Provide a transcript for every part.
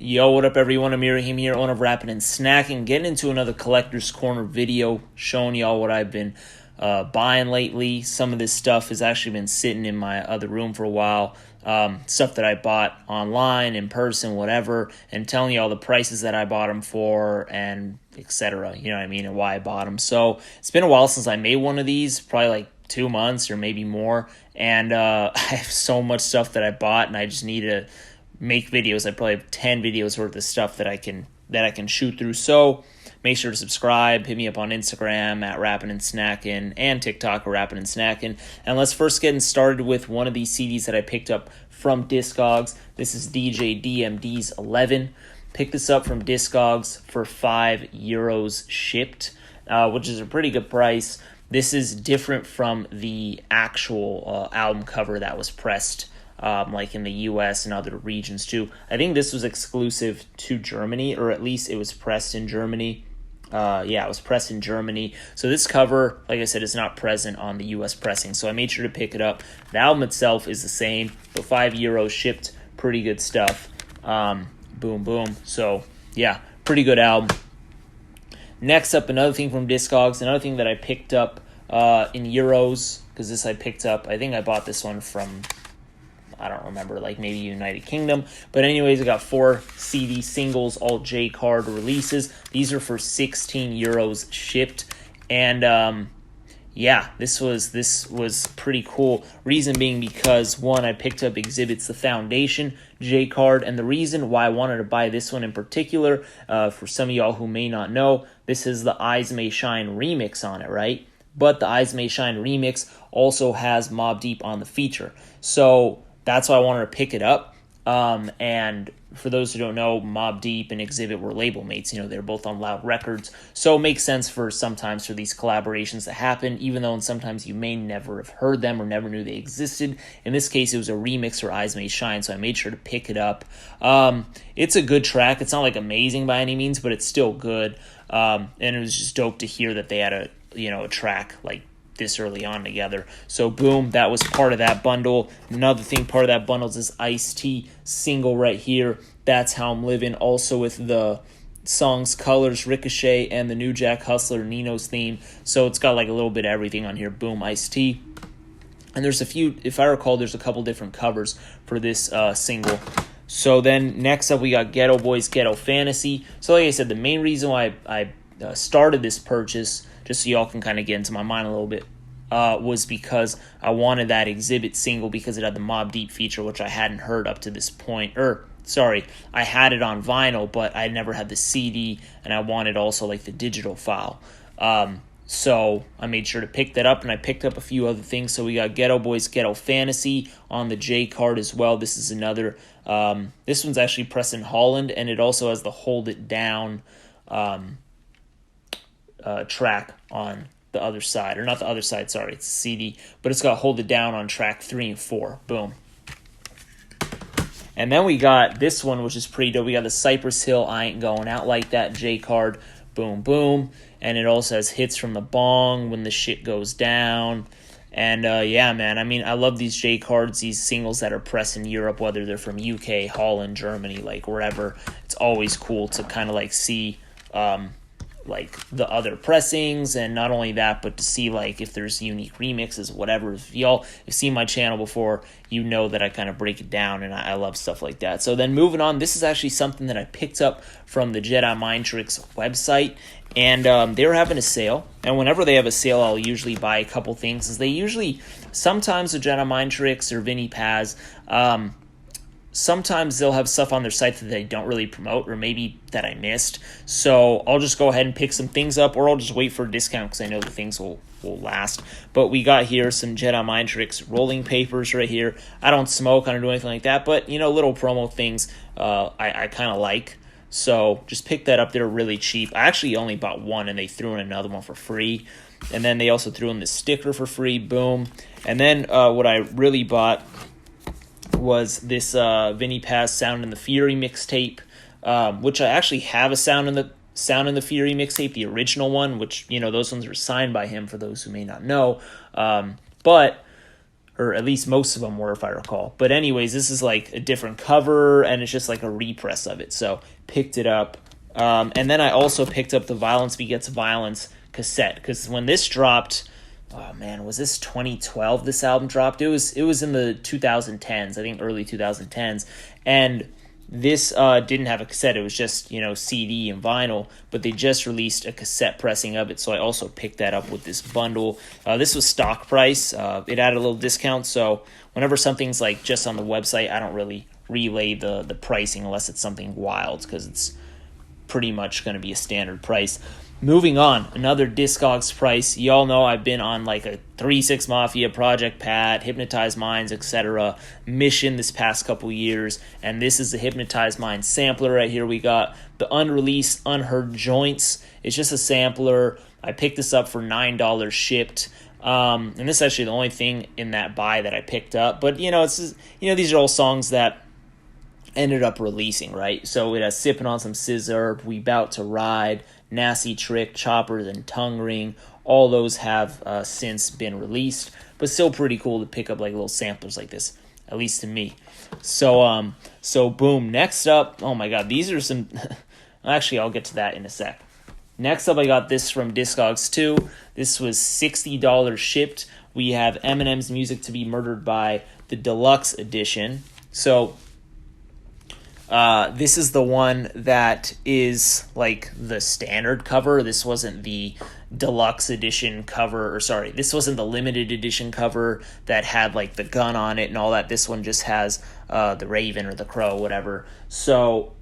Yo, what up everyone, I'm Ibrahim here, owner of Rapping and Snacking, getting into another Collector's Corner video, showing y'all what I've been buying lately. Some of this stuff has actually been sitting in my other room for a while, stuff that I bought online, in person, whatever, and telling y'all the prices that I bought them for, and etc., you know what I mean, and why I bought them. So, it's been a while since I made one of these, probably like 2 months or maybe more, and I have so much stuff that I bought, and I just need to make videos. I probably have 10 videos worth of stuff that I can shoot through. So make sure to subscribe. Hit me up on Instagram at Rappin' and Snackin', and TikTok at Rappin' and Snackin'. And let's first get started with one of these CDs that I picked up from Discogs. This is DJ DMD's 11. Picked this up from Discogs for €5 shipped, which is a pretty good price. This is different from the actual album cover that was pressed like in the U.S. and other regions too. I think this was exclusive to Germany, or at least it was pressed in Germany. It was pressed in Germany. So this cover, like I said, is not present on the U.S. pressing. So I made sure to pick it up. The album itself is the same, but €5 shipped. Pretty good stuff. Boom, boom. So yeah, pretty good album. Next up, another thing from Discogs. Another thing that I picked up in euros, because this I picked up. I think I bought this one from, I don't remember, like maybe United Kingdom. But anyways, I got 4 CD singles, all J-card releases. These are for €16 shipped. And this was pretty cool. Reason being because, one, I picked up Exhibit's The Foundation J-card. And the reason why I wanted to buy this one in particular, for some of y'all who may not know, this is the Eyes May Shine remix on it, right? But the Eyes May Shine remix also has Mobb Deep on the feature. So that's why I wanted to pick it up. And for those who don't know, Mobb Deep and Exhibit were label mates. You know, they're both on Loud Records. So it makes sense sometimes for these collaborations to happen, even though sometimes you may never have heard them or never knew they existed. In this case, it was a remix for Eyes May Shine, so I made sure to pick it up. It's a good track. It's not like amazing by any means, but it's still good. And it was just dope to hear that they had a track like this early on together. So boom, that was part of that bundle. Another thing part of that bundle is this Ice-T single right here, That's How I'm Living, also with the songs Colors, Ricochet, and the New Jack Hustler Nino's theme. So it's got like a little bit of everything on here. Boom, Ice-T. And there's a few, if I recall, there's a couple different covers for this single. So then next up we got Geto Boys Ghetto Fantasy. So like I said, the main reason why I started this purchase, just so y'all can kind of get into my mind a little bit, was because I wanted that Exhibit single because it had the Mobb Deep feature, which I hadn't heard up to this point. I had it on vinyl, but I never had the CD, and I wanted also like the digital file. So I made sure to pick that up, and I picked up a few other things. So we got Geto Boys Ghetto Fantasy on the J card as well. This is another, this one's actually pressed in Holland, and it also has the Hold It Down track on the other side, or not the other side, sorry, it's a CD, but it's got Hold It Down on track 3 and 4. Boom. And then we got this one, which is pretty dope. We got the Cypress Hill I Ain't Going Out Like That J card. Boom, boom. And it also has Hits from the Bong, When the Shit Goes Down. And man, I mean, I love these J cards, these singles that are pressed in Europe, whether they're from UK, Holland, Germany, like wherever. It's always cool to kind of like see like the other pressings, and not only that, but to see like if there's unique remixes, whatever. If y'all have seen my channel before, you know that I kind of break it down, and I love stuff like that. So then moving on, this is actually something that I picked up from the Jedi Mind Tricks website, and they were having a sale, and whenever they have a sale, I'll usually buy a couple things, as they usually, sometimes the Jedi Mind Tricks or Vinny Paz, sometimes they'll have stuff on their site that they don't really promote, or maybe that I missed. So I'll just go ahead and pick some things up, or I'll just wait for a discount because I know the things will last. But we got here some Jedi Mind Tricks rolling papers right here. I don't smoke, I don't do anything like that, but little promo things I kind of like. So just pick that up. They're really cheap. I actually only bought one, and they threw in another one for free. And then they also threw in the sticker for free. Boom. And then what I really bought was this Vinny Paz Sound in the Fury mixtape, which I actually have a Sound in the Fury mixtape, the original one, which those ones are signed by him, for those who may not know. But or at least most of them were, if I recall. But anyways, this is like a different cover, and it's just like a repress of it. So picked it up. And then I also picked up the Violence Begets Violence cassette, because when this dropped, oh man, was this 2012 this album dropped? It was in the 2010s, I think early 2010s. And this didn't have a cassette. It was just, CD and vinyl, but they just released a cassette pressing of it, so I also picked that up with this bundle. This was stock price. It had a little discount, so whenever something's like just on the website, I don't really relay the pricing unless it's something wild, because it's pretty much going to be a standard price. Moving on, another Discogs price. Y'all know I've been on like a 3-6 Mafia, Project Pat, Hypnotized Minds, etc. mission this past couple years, and this is the Hypnotized Minds sampler right here. We got the unreleased, unheard joints. It's just a sampler. I picked this up for $9 shipped. And this is actually the only thing in that buy that I picked up. But it's just, these are all songs that ended up releasing, right? So it has Sipping on Some Scissor, We Bout to Ride, Nasty Trick, Choppers, and Tongue Ring. All those have since been released, but still pretty cool to pick up like little samplers like this, at least to me. So boom. Next up, oh my god, these are some. Actually, I'll get to that in a sec. Next up, I got this from Discogs 2. This was $60 shipped. We have Eminem's Music to Be Murdered By, the deluxe edition. So this is the one that is like the standard cover. This wasn't the deluxe edition cover, or sorry, this wasn't the limited edition cover that had like the gun on it and all that. This one just has the raven or the crow, whatever. So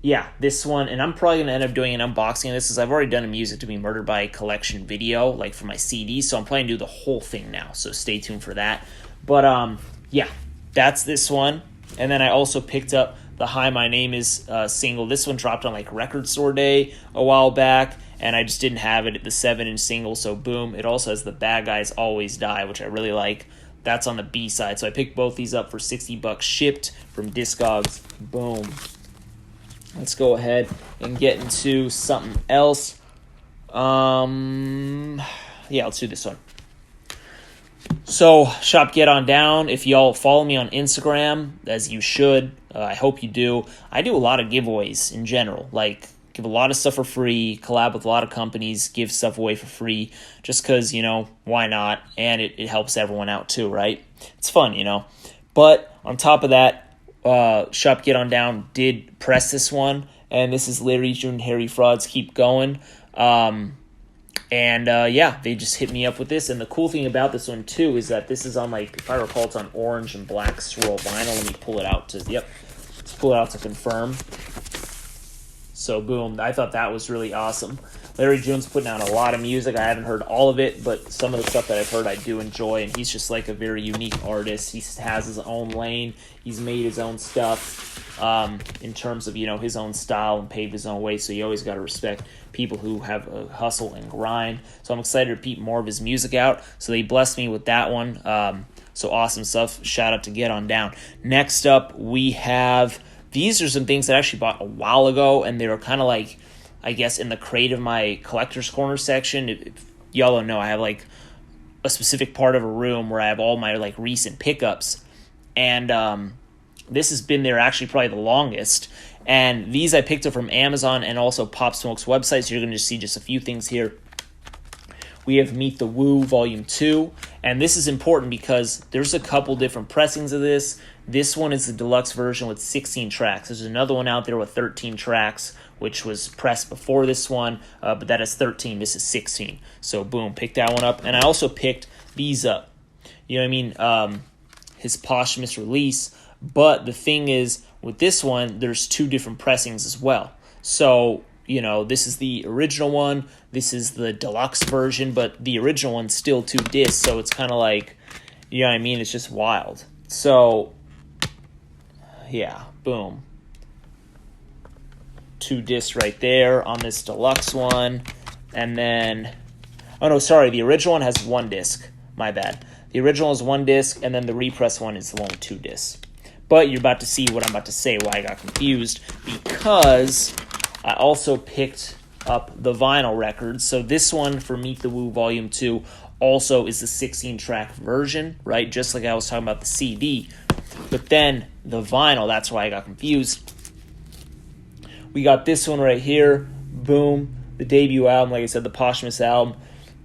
yeah, this one, and I'm probably going to end up doing an unboxing of this, because I've already done a Music to Be Murdered By collection video, like for my CD, so I'm planning to do the whole thing now, so stay tuned for that. But yeah, that's this one. And then I also picked up the Hi, My Name Is single. This one dropped on like Record Store Day a while back, and I just didn't have it at the 7-inch single, so boom. It also has the Bad Guys Always Die, which I really like. That's on the B side. So I picked both these up for $60 shipped from Discogs. Boom. Let's go ahead and get into something else. Yeah, let's do this one. So, Shop Get On Down. If y'all follow me on Instagram, as you should, I hope you do. I do a lot of giveaways in general. Like, give a lot of stuff for free, collab with a lot of companies, give stuff away for free, just because, why not? And it helps everyone out too, right? It's fun, But on top of that, Shop Get On Down did press this one, and this is Larry June Harry Frauds Keep Going. Yeah, they just hit me up with this. And the cool thing about this one, too, is that this is on, like, if I recall, it's on orange and black swirl vinyl. Let me pull it out let's pull it out to confirm. So, boom, I thought that was really awesome. Larry June's putting out a lot of music. I haven't heard all of it, but some of the stuff that I've heard I do enjoy, and he's just, like, a very unique artist. He has his own lane. He's made his own stuff in terms of, his own style and paved his own way, so you always got to respect people who have a hustle and grind. So I'm excited to peep more of his music out. So they blessed me with that one. So awesome stuff. Shout out to Get On Down. Next up, we have, these are some things that I actually bought a while ago, and they were kind of like, I guess, in the crate of my collector's corner section. If y'all don't know, I have like a specific part of a room where I have all my like recent pickups, and this has been there actually probably the longest. And these I picked up from Amazon and also Pop Smoke's website, so you're going to see just a few things here. We have Meet the Woo Volume 2, and this is important because there's a couple different pressings of this. This one is the deluxe version with 16 tracks. There's another one out there with 13 tracks, which was pressed before this one, but that is 13. This is 16. So, boom, pick that one up. And I also picked these up. You know what I mean? His posthumous release. But the thing is, with this one, there's two different pressings as well. So, this is the original one. This is the deluxe version, but the original one's still 2 discs, so it's kind of like, you know what I mean? It's just wild. So, yeah, boom. 2 discs right there on this deluxe one. And then, oh no, sorry, the original one has 1 disc. My bad. The original is 1 disc, and then the repress one is the one with 2 discs. But you're about to see what I'm about to say, why I got confused, because I also picked up the vinyl records. So this one for Meet the Woo Volume 2 also is the 16-track version, right? Just like I was talking about the CD. But then the vinyl, that's why I got confused. We got this one right here, boom, the debut album, like I said, the posthumous album,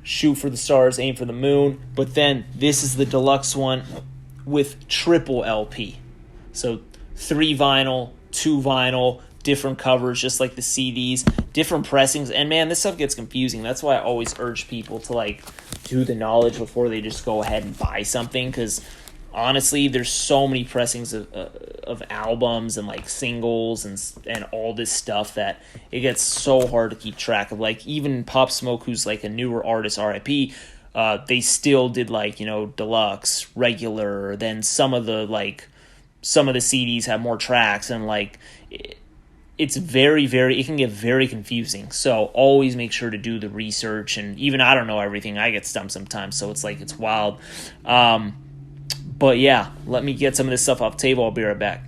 Shoot for the Stars, Aim for the Moon. But then this is the deluxe one with triple LP. So 3 vinyl, 2 vinyl, different covers, just like the CDs, different pressings. And man, this stuff gets confusing. That's why I always urge people to like do the knowledge before they just go ahead and buy something, because honestly, there's so many pressings of albums and like singles and all this stuff that it gets so hard to keep track of. Like even Pop Smoke, who's like a newer artist, RIP, they still did like, you know, deluxe, regular. Then some of the CDs have more tracks, and like it's very, it can get very confusing. So always make sure to do the research. And even I don't know everything. I get stumped sometimes. So it's like, it's wild. But yeah, let me get some of this stuff off the table. I'll be right back.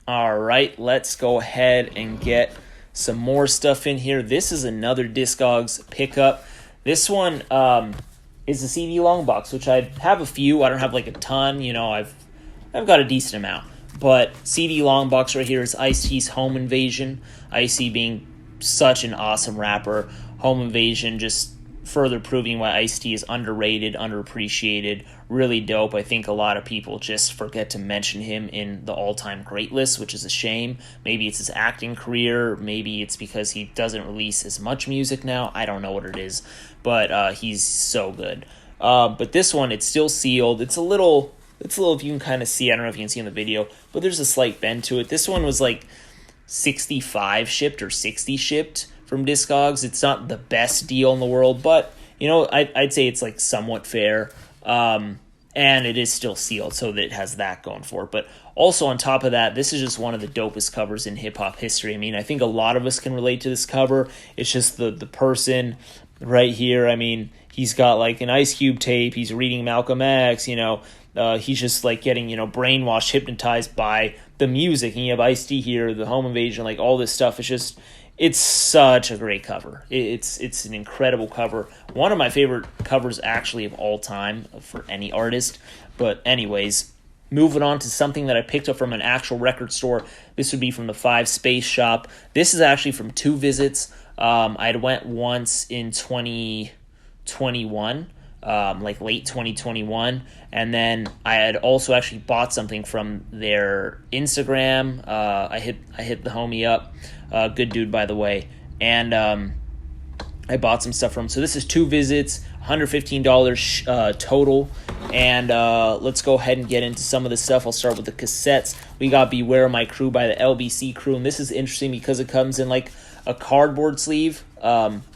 All right, let's go ahead and get some more stuff in here. This is another Discogs pickup. This one is the CD long box, which I have a few. I don't have like a ton. You know, I've got a decent amount. But CD long box right here is Ice-T's Home Invasion. Ice-T being such an awesome rapper. Home Invasion just further proving why Ice-T is underrated, underappreciated, really dope. I think a lot of people just forget to mention him in the all-time great list, which is a shame. Maybe it's his acting career. Maybe it's because he doesn't release as much music now. I don't know what it is, but he's so good. But this one, it's still sealed. It's a little, if you can kind of see, I don't know if you can see in the video, but there's a slight bend to it. This one was like 65 shipped or 60 shipped from Discogs. It's not the best deal in the world, but you know, I'd say it's like somewhat fair. And it is still sealed, so that it has that going for it. But also on top of that, this is just one of the dopest covers in hip-hop history. I mean, I think a lot of us can relate to this cover. It's just the person right here. I mean, he's got like an Ice Cube tape. He's reading Malcolm X, you know. He's just like getting, you know, brainwashed, hypnotized by the music. And you have Ice-T here, the Home Invasion, like all this stuff. It's such a great cover. It's an incredible cover. One of my favorite covers actually of all time for any artist. But anyways, moving on to something that I picked up from an actual record store. This would be from the 5 Space Shop. This is actually from 2 visits. I went once in 2021. Like late 2021, and then I had also actually bought something from their Instagram. I hit the homie up, good dude by the way, and I bought some stuff from him. So this is 2 visits, $115 total, and let's go ahead and get into some of the stuff. I'll start with the cassettes. We got Beware My Crew by the LBC Crew, and this is interesting because it comes in like a cardboard sleeve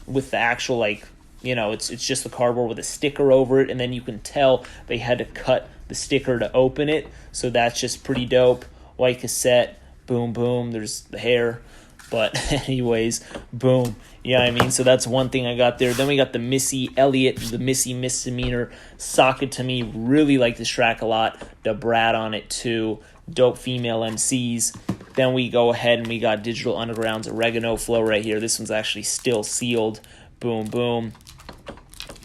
with the actual like, you know, it's just the cardboard with a sticker over it, and then you can tell they had to cut the sticker to open it, so that's just pretty dope. White cassette, boom, boom, there's the hair, but anyways, boom, yeah, I mean, so that's one thing I got there. Then we got the Missy Elliott, the Missy Misdemeanor, Sock It To Me, really like this track a lot, the Brat on it too, dope female MCs. Then we go ahead and we got Digital Underground's Oregano Flow right here. This one's actually still sealed, boom, boom.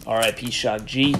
R.I.P. Shock G.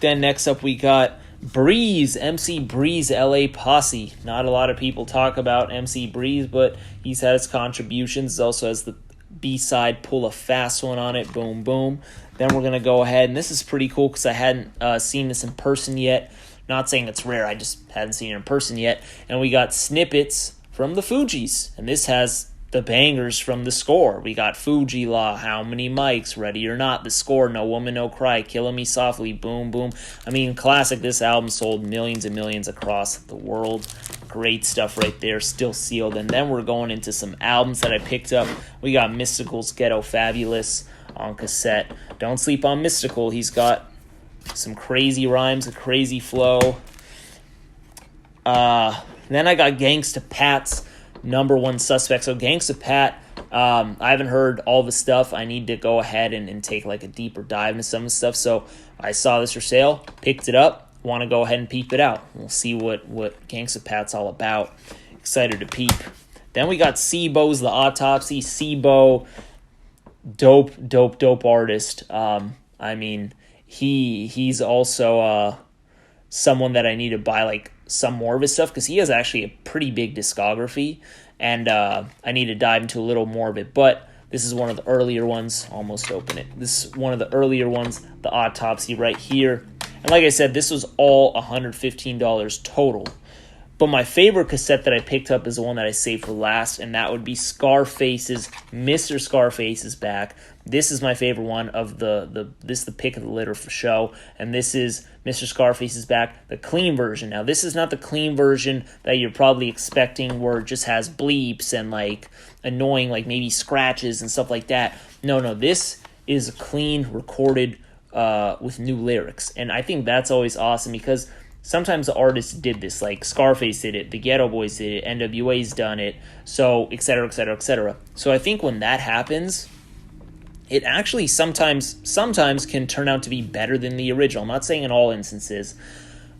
Then next up we got Breeze, MC Breeze, LA Posse. Not a lot of people talk about MC Breeze, but he's had his contributions. He also has the B-side Pull a Fast One on it, boom, boom. Then we're going to go ahead, and this is pretty cool because I hadn't seen this in person yet. Not saying it's rare, I just hadn't seen it in person yet. And we got snippets from the Fugees, and this has the bangers from The Score. We got Fuji Law, How Many Mics, Ready or Not, The Score, No Woman, No Cry, Killing Me Softly, Boom Boom. I mean, classic. This album sold millions and millions across the world. Great stuff right there, still sealed. And then we're going into some albums that I picked up. We got Mystikal's Ghetto Fabulous on cassette. Don't sleep on Mystical. He's got some crazy rhymes, a crazy flow. Then I got Gangsta Pat's Number One Suspect. So Gangsta Pat, I haven't heard all the stuff. I need to go ahead and take like a deeper dive into some of the stuff. So I saw this for sale, picked it up, want to go ahead and peep it out. We'll see what Gangsta Pat's all about. Excited to peep. Then we got Sibo's The Autopsy. Sibo, dope artist. I mean, he's also someone that I need to buy like some more of his stuff, because he has actually a pretty big discography, and I need to dive into a little more of it. But this is one of the earlier ones. Almost open it. This is one of the earlier ones, the Autopsy right here. And like I said, this was all $115 total. But my favorite cassette that I picked up is the one that I saved for last, and that would be Scarface's Mr. Scarface is Back. This is my favorite one of this is the pick of the litter for show, and this is Mr. Scarface is Back, the clean version. Now, this is not the clean version that you're probably expecting, where it just has bleeps and like annoying like maybe scratches and stuff like that. No, this is clean, recorded with new lyrics, and I think that's always awesome, because sometimes the artists did this, like Scarface did it, the Geto Boys did it, NWA's done it, so et cetera, et cetera, et cetera. So I think when that happens, it actually sometimes can turn out to be better than the original. I'm not saying in all instances,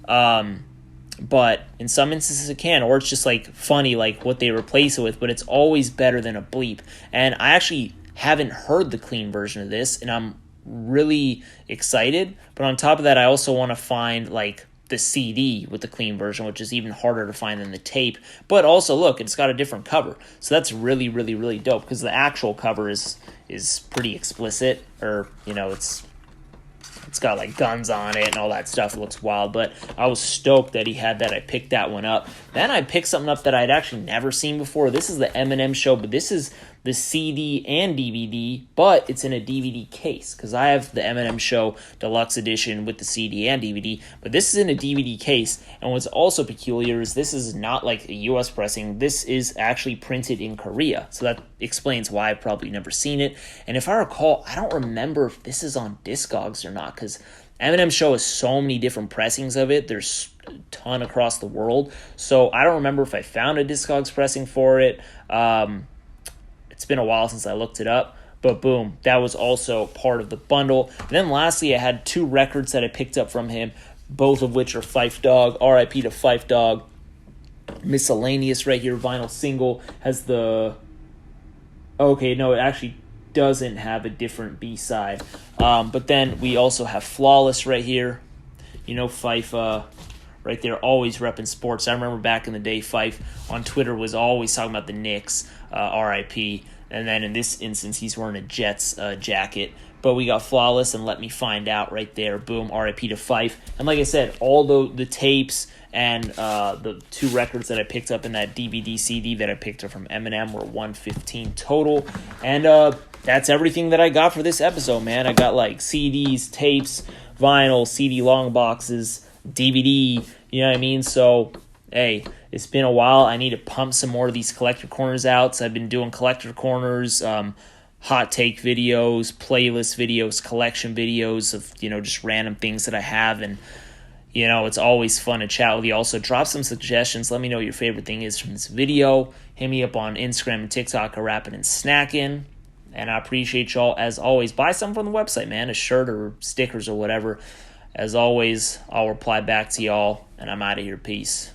but in some instances it can, or it's just like funny, like what they replace it with, but it's always better than a bleep. And I actually haven't heard the clean version of this, and I'm really excited. But on top of that, I also want to find like the CD with the clean version, which is even harder to find than the tape. But also, look, it's got a different cover, so that's really, really, really dope, because the actual cover is pretty explicit, or it's got like guns on it and all that stuff. It looks wild, but I was stoked that he had that. I picked that one up. Then I picked something up that I'd actually never seen before. This is the Eminem Show, but this is the CD and DVD, but it's in a DVD case, because I have the Eminem Show Deluxe Edition with the CD and DVD, but this is in a DVD case. And what's also peculiar is this is not like a US pressing. This is actually printed in Korea, so that explains why I've probably never seen it. And if I recall, I don't remember if this is on Discogs or not, because Eminem Show has so many different pressings of it. There's a ton across the world, so I don't remember if I found a Discogs pressing for it. It's been a while since I looked it up, but boom, that was also part of the bundle. And then lastly, I had 2 records that I picked up from him, both of which are Phife Dawg. RIP to Phife Dawg. Miscellaneous right here, vinyl single, has the... Okay, no, it actually doesn't have a different B-side. But then we also have Flawless right here. Phife... right there, always repping sports. I remember back in the day, Phife on Twitter was always talking about the Knicks, RIP. And then in this instance, he's wearing a Jets jacket. But we got Flawless and Let Me Find Out right there. Boom, RIP to Phife. And like I said, all the tapes and the 2 records that I picked up in that DVD CD that I picked up from Eminem were $115 total. And that's everything that I got for this episode, man. I got like CDs, tapes, vinyl, CD long boxes, DVD, you know what I mean? So, hey, it's been a while. I need to pump some more of these collector corners out. So I've been doing collector corners, hot take videos, playlist videos, collection videos of, just random things that I have. And, it's always fun to chat with you. Also, drop some suggestions. Let me know what your favorite thing is from this video. Hit me up on Instagram and TikTok, Rapping and Snacking. And I appreciate y'all, as always. Buy something from the website, man. A shirt or stickers or whatever. As always, I'll reply back to y'all, and I'm out of here. Peace.